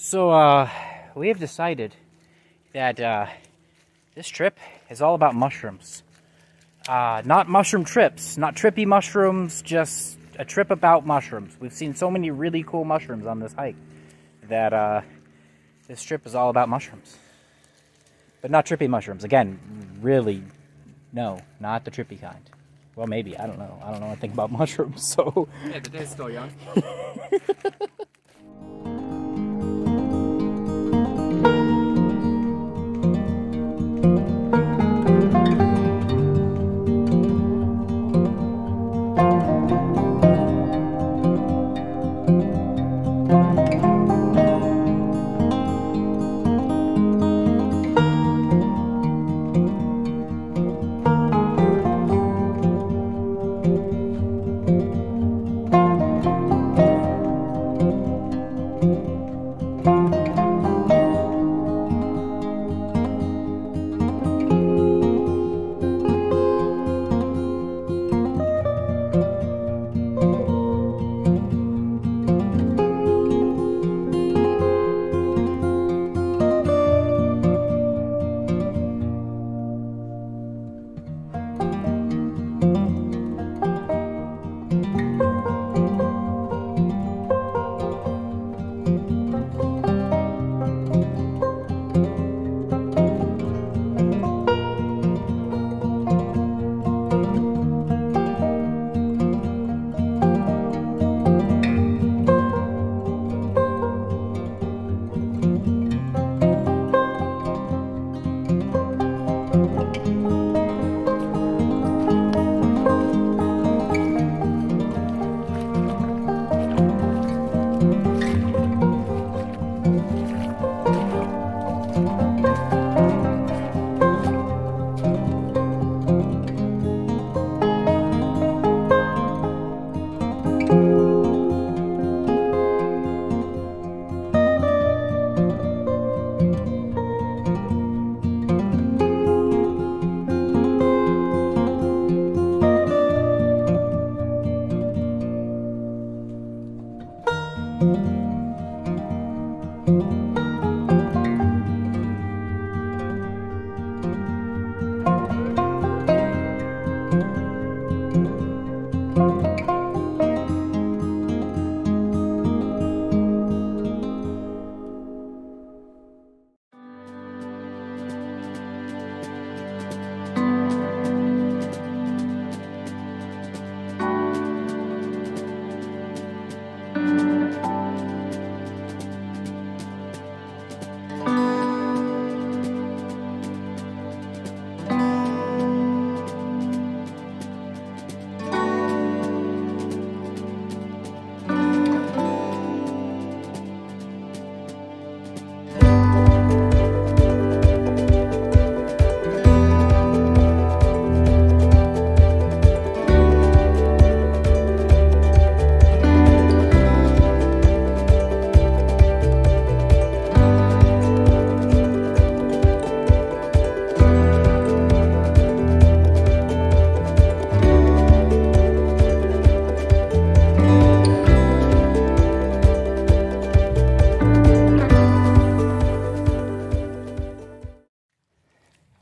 So, we have decided that this trip is all about mushrooms. Not mushroom trips, not trippy mushrooms, just a trip about mushrooms. We've seen so many really cool mushrooms on this hike that this trip is all about mushrooms. But not trippy mushrooms. Again, really, no, not the trippy kind. Well, maybe, I don't know. I don't know anything about mushrooms, so... Yeah, the day's still young.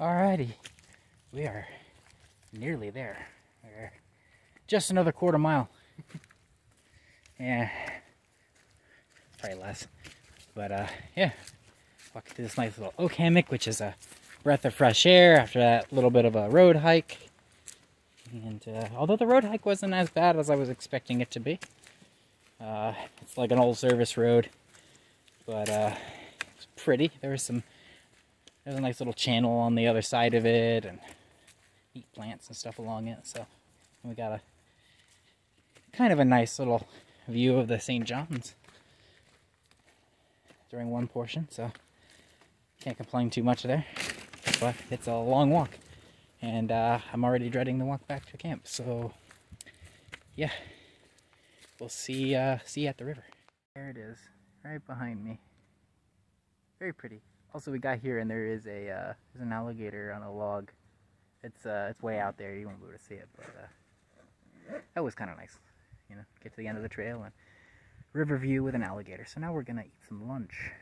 Alrighty, we are nearly there. We're just another quarter mile. Yeah, probably less. But yeah, walking through this nice little oak hammock, which is a breath of fresh air after that little bit of a road hike. And although the road hike wasn't as bad as I was expecting it to be, it's like an old service road, but it's pretty. There's a nice little channel on the other side of it, and neat plants and stuff along it. So we got a kind of a nice little view of the St. John's during one portion, so can't complain too much there. But it's a long walk, and I'm already dreading the walk back to camp. So yeah, we'll see you at the river. There it is, right behind me. Very pretty. Also, we got here and there is there's an alligator on a log. It's way out there. You won't be able to see it, but that was kind of nice. You know, get to the end of the trail and river view with an alligator. So now we're gonna eat some lunch.